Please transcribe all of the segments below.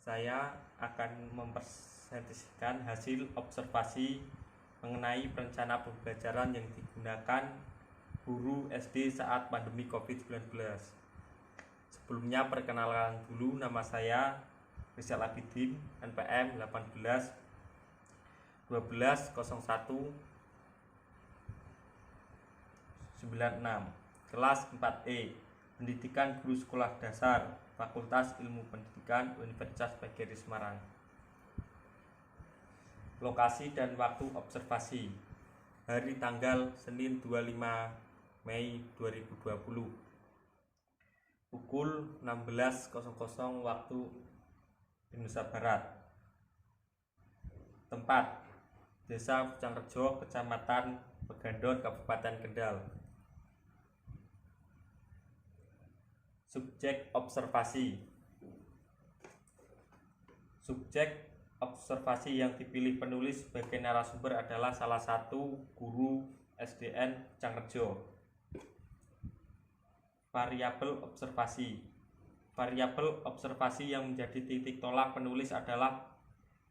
saya akan mempresentasikan hasil observasi mengenai perencana pembelajaran yang digunakan guru SD saat pandemi COVID-19. Sebelumnya perkenalan dulu, nama saya Rizal Abidin, NPM 18 12 01 96, kelas 4E, Pendidikan Guru Sekolah Dasar, Fakultas Ilmu Pendidikan, Universitas PGRI Semarang. Lokasi dan waktu observasi: hari tanggal Senin 25 Mei 2020, pukul 16.00 waktu Indonesia Barat. Tempat: Desa Pucangrejo, Kecamatan Pegandon, Kabupaten Kendal. Subjek observasi. Subjek observasi yang dipilih penulis sebagai narasumber adalah salah satu guru SDN Pucangrejo. Variabel observasi. Variabel observasi yang menjadi titik tolak penulis adalah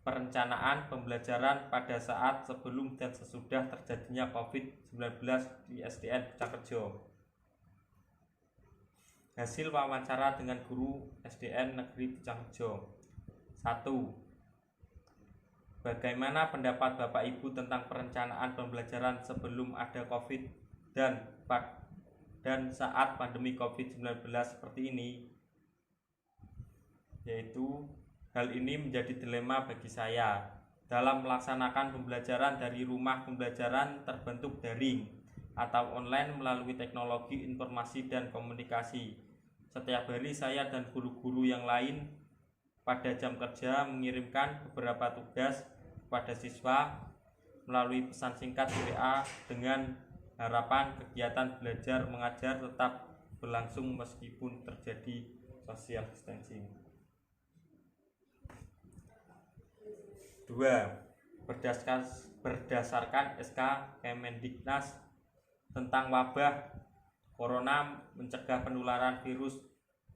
perencanaan pembelajaran pada saat sebelum dan sesudah terjadinya COVID-19 di SDN Pucangrejo. Hasil wawancara dengan guru SDN Negeri Pucangrejo. 1. Bagaimana pendapat Bapak Ibu tentang perencanaan pembelajaran sebelum ada COVID dan saat pandemi COVID-19 seperti ini? Yaitu, hal ini menjadi dilema bagi saya. Dalam melaksanakan pembelajaran dari rumah, pembelajaran terbentuk daring atau online melalui teknologi informasi dan komunikasi. Setiap hari saya dan guru-guru yang lain pada jam kerja mengirimkan beberapa tugas kepada siswa melalui pesan singkat WA dengan harapan kegiatan belajar mengajar tetap berlangsung meskipun terjadi social distancing. 2. Berdasarkan SK Kemendiknas tentang wabah Corona mencegah penularan virus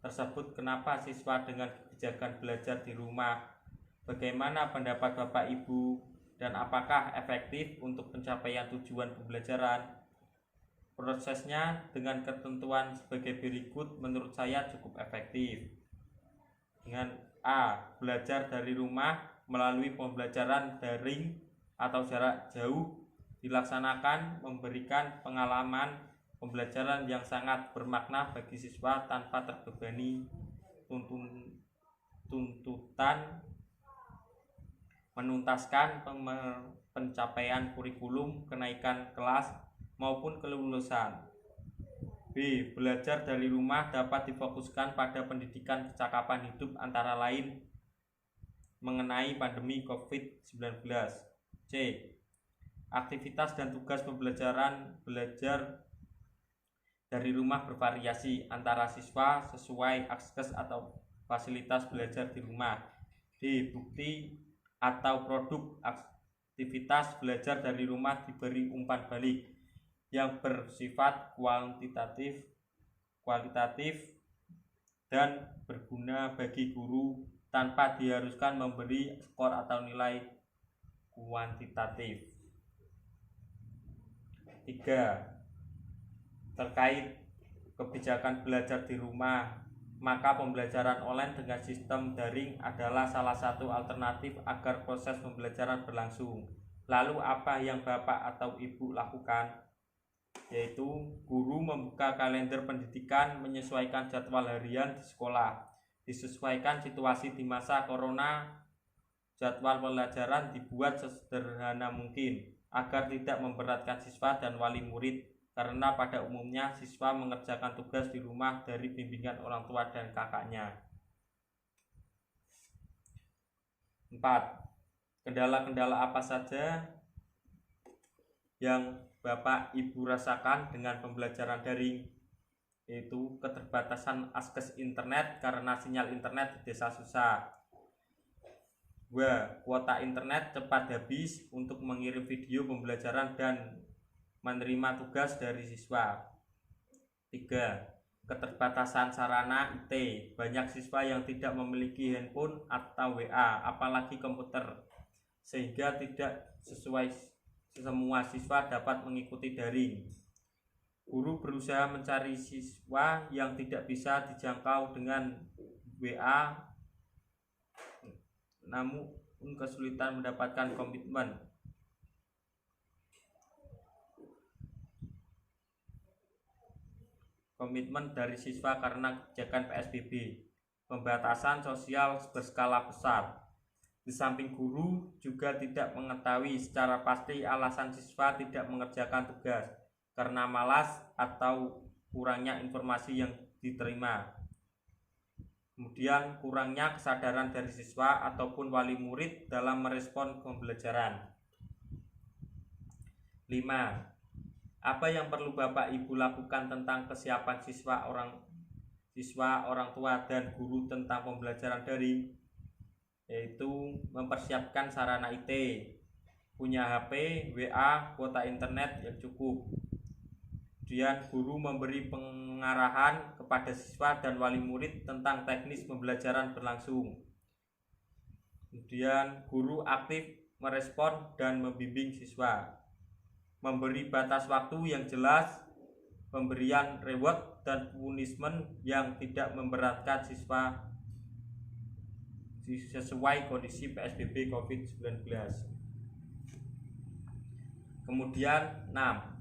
tersebut, kenapa siswa dengan kebijakan belajar di rumah? Bagaimana pendapat Bapak Ibu dan apakah efektif untuk pencapaian tujuan pembelajaran? Prosesnya dengan ketentuan sebagai berikut menurut saya cukup efektif. Dengan A. Belajar dari rumah melalui pembelajaran daring atau jarak jauh dilaksanakan memberikan pengalaman pembelajaran yang sangat bermakna bagi siswa tanpa terbebani tuntutan menuntaskan pencapaian kurikulum, kenaikan kelas maupun kelulusan. B. Belajar dari rumah dapat difokuskan pada pendidikan kecakapan hidup antara lain mengenai pandemi COVID-19. C. Aktivitas dan tugas pembelajaran belajar dari rumah bervariasi antara siswa sesuai akses atau fasilitas belajar di rumah. D. Bukti atau produk aktivitas belajar dari rumah diberi umpan balik yang bersifat kualitatif dan berguna bagi guru tanpa diharuskan memberi skor atau nilai kuantitatif. 3. Terkait kebijakan belajar di rumah, maka pembelajaran online dengan sistem daring adalah salah satu alternatif agar proses pembelajaran berlangsung. Lalu apa yang Bapak atau Ibu lakukan? Yaitu, guru membuka kalender pendidikan, menyesuaikan jadwal harian di sekolah, disesuaikan situasi di masa corona. Jadwal pelajaran dibuat sesederhana mungkin agar tidak memberatkan siswa dan wali murid, karena pada umumnya siswa mengerjakan tugas di rumah dari bimbingan orang tua dan kakaknya. 4. Kendala-kendala apa saja yang Bapak Ibu rasakan dengan pembelajaran daring? Yaitu keterbatasan akses internet karena sinyal internet di desa susah. 2. Kuota internet cepat habis untuk mengirim video pembelajaran dan menerima tugas dari siswa. 3. keterbatasan sarana IT. Banyak siswa yang tidak memiliki handphone atau WA, apalagi komputer, sehingga tidak sesuai semua siswa dapat mengikuti daring. Guru berusaha mencari siswa yang tidak bisa dijangkau dengan WA, namun kesulitan mendapatkan komitmen dari siswa karena kebijakan PSBB, pembatasan sosial berskala besar. Di samping guru juga tidak mengetahui secara pasti alasan siswa tidak mengerjakan tugas karena malas atau kurangnya informasi yang diterima. Kemudian kurangnya kesadaran dari siswa ataupun wali murid dalam merespon pembelajaran. 5. Apa yang perlu Bapak Ibu lakukan tentang kesiapan siswa, orang tua dan guru tentang pembelajaran daring? Yaitu mempersiapkan sarana IT, punya HP, WA, kuota internet yang cukup. Kemudian guru memberi pengarahan kepada siswa dan wali murid tentang teknis pembelajaran berlangsung. Kemudian guru aktif merespon dan membimbing siswa. Memberi batas waktu yang jelas, pemberian reward dan punishment yang tidak memberatkan siswa sesuai kondisi PSBB COVID-19. Kemudian 6.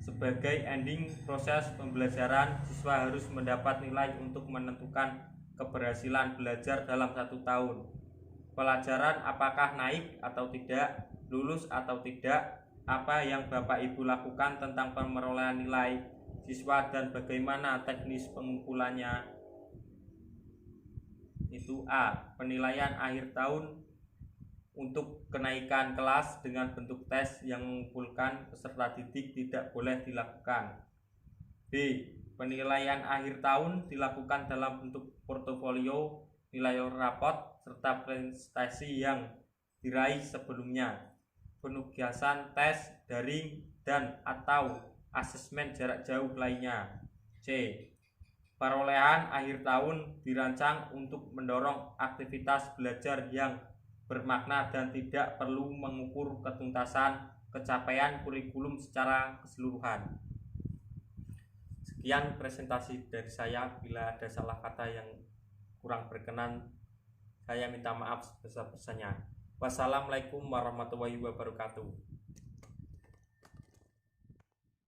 Sebagai ending proses pembelajaran, siswa harus mendapat nilai untuk menentukan keberhasilan belajar dalam 1 tahun. Pelajaran apakah naik atau tidak, lulus atau tidak, apa yang Bapak Ibu lakukan tentang pemerolehan nilai siswa dan bagaimana teknis pengumpulannya. Itu A. Penilaian akhir tahun untuk kenaikan kelas dengan bentuk tes yang mengumpulkan peserta didik tidak boleh dilakukan. B. Penilaian akhir tahun dilakukan dalam bentuk portofolio, nilai rapot, serta prestasi yang diraih sebelumnya. Penugasan tes daring dan atau asesmen jarak jauh lainnya. C. Perolehan akhir tahun dirancang untuk mendorong aktivitas belajar yang bermakna dan tidak perlu mengukur ketuntasan capaian kurikulum secara keseluruhan. Sekian presentasi dari saya. Bila ada salah kata yang kurang berkenan, saya minta maaf sebesar-besarnya. Wassalamualaikum warahmatullahi wabarakatuh.